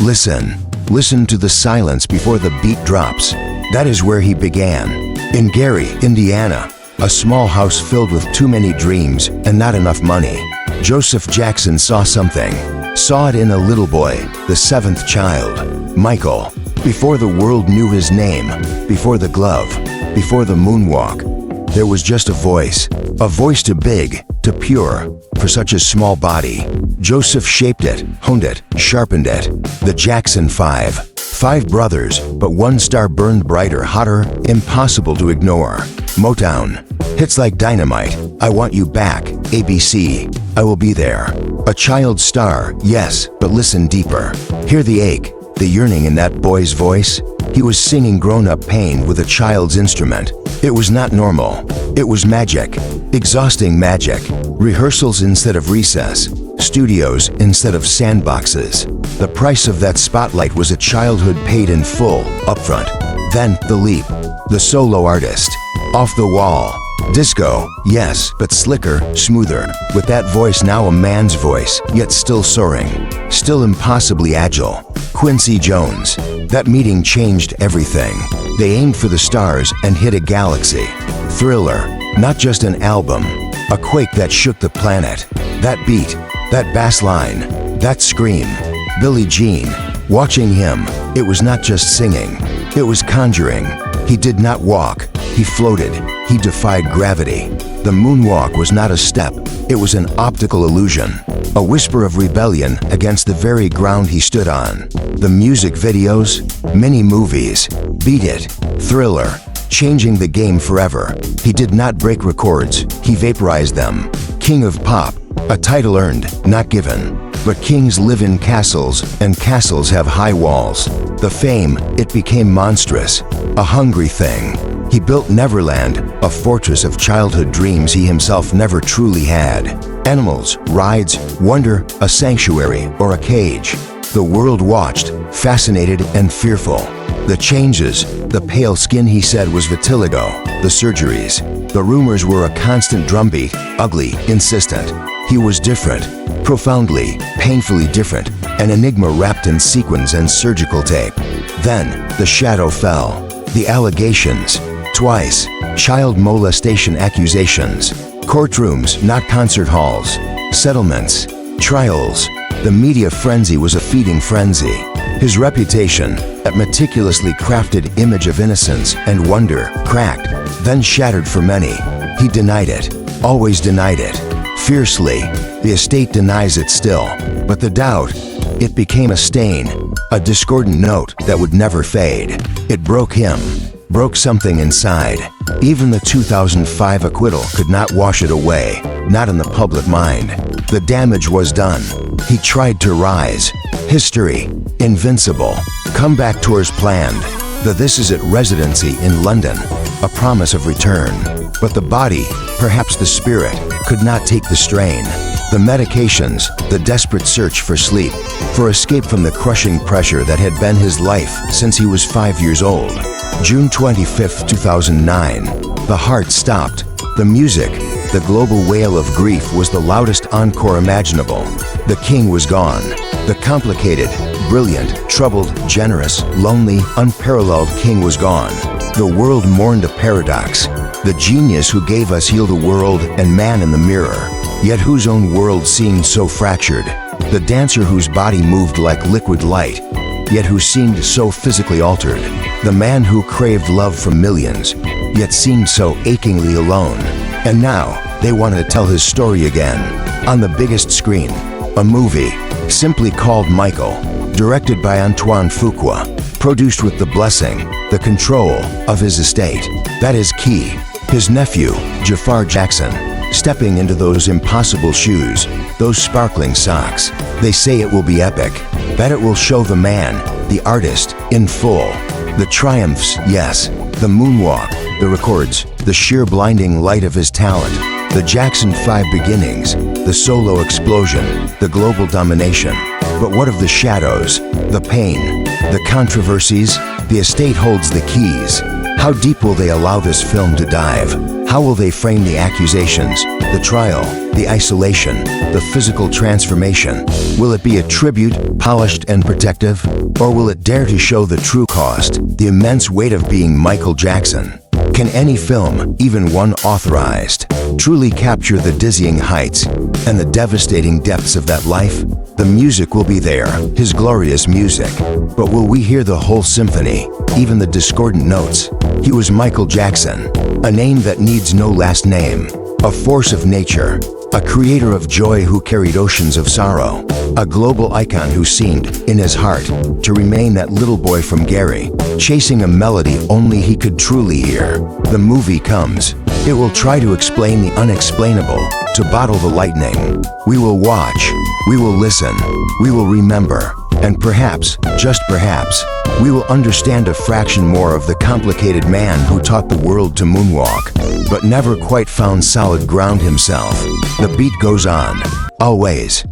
Listen. Listen to the silence before the beat drops. That is where he began. In Gary, Indiana, a small house filled with too many dreams and not enough money. Joseph Jackson saw something. Saw it in a little boy, the seventh child, Michael. Before the world knew his name, before the glove, before the moonwalk, there was just a voice too big, too pure, for such a small body. Joseph shaped it, honed it, sharpened it. The Jackson Five. 5 brothers, but one star burned brighter, hotter, impossible to ignore. Motown. Hits like dynamite. I Want You Back. ABC. I Will Be There. A child star, yes, but listen deeper. Hear the ache, the yearning in that boy's voice. He was singing grown-up pain with a child's instrument. It was not normal. It was magic. Exhausting magic. Rehearsals instead of recess. Studios instead of sandboxes. The price of that spotlight was a childhood paid in full, upfront. Then, the leap. The solo artist. Off the wall. Disco, yes, but slicker, smoother. With that voice now a man's voice, yet still soaring. Still impossibly agile. Quincy Jones. That meeting changed everything. They aimed for the stars and hit a galaxy. Thriller. Not just an album. A quake that shook the planet. That beat. That bass line. That scream. Billie Jean. Watching him, it was not just singing. It was conjuring. He did not walk. He floated. He defied gravity. The moonwalk was not a step. It was an optical illusion. A whisper of rebellion against the very ground he stood on. The music videos, mini movies, Beat It, Thriller, changing the game forever. He did not break records. He vaporized them. King of Pop, a title earned, not given. But kings live in castles, and castles have high walls. The fame, it became monstrous, a hungry thing. He built Neverland, a fortress of childhood dreams he himself never truly had. Animals, rides, wonder, a sanctuary or a cage. The world watched, fascinated and fearful. The changes, the pale skin he said was vitiligo, the surgeries. The rumors were a constant drumbeat, ugly, insistent. He was different, profoundly, painfully different, an enigma wrapped in sequins and surgical tape. Then, the shadow fell. The allegations, twice, child molestation accusations. Courtrooms, not concert halls. Settlements, trials. The media frenzy was a feeding frenzy. His reputation, that meticulously crafted image of innocence and wonder, cracked, then shattered for many. He denied it, always denied it. Fiercely, the estate denies it still. But the doubt, it became a stain, a discordant note that would never fade. It broke him, broke something inside. Even the 2005 acquittal could not wash it away, not in the public mind. The damage was done. He tried to rise. History, invincible. Comeback tours planned. The This Is It residency in London, a promise of return. But the body, perhaps the spirit, could not take the strain. The medications, the desperate search for sleep, for escape from the crushing pressure that had been his life since he was 5 years old. June 25, 2009. The heart stopped. The music, the global wail of grief was the loudest encore imaginable. The king was gone. The complicated, brilliant, troubled, generous, lonely, unparalleled king was gone. The world mourned a paradox. The genius who gave us heal the world and man in the mirror, yet whose own world seemed so fractured. The dancer whose body moved like liquid light, yet who seemed so physically altered. The man who craved love from millions, yet seemed so achingly alone. And now, they want to tell his story again, on the biggest screen. A movie, simply called Michael, directed by Antoine Fuqua, produced with the blessing, the control of his estate. That is key. His nephew, Jaafar Jackson, stepping into those impossible shoes, those sparkling socks. They say it will be epic, that it will show the man, the artist, in full. The triumphs, yes, the moonwalk, the records, the sheer blinding light of his talent, the Jackson 5 beginnings, the solo explosion, the global domination. But what of the shadows, the pain, the controversies? The estate holds the keys. How deep will they allow this film to dive? How will they frame the accusations, the trial, the isolation, the physical transformation? Will it be a tribute, polished and protective? Or will it dare to show the true cost, the immense weight of being Michael Jackson? Can any film, even one authorized, truly capture the dizzying heights and the devastating depths of that life? The music will be there, his glorious music. But will we hear the whole symphony, even the discordant notes? He was Michael Jackson, a name that needs no last name, a force of nature, a creator of joy who carried oceans of sorrow, a global icon who seemed, in his heart, to remain that little boy from Gary, chasing a melody only he could truly hear. The movie comes. It will try to explain the unexplainable, to bottle the lightning. We will watch, we will listen, we will remember, and perhaps, just perhaps, we will understand a fraction more of the complicated man who taught the world to moonwalk, but never quite found solid ground himself. The beat goes on, always.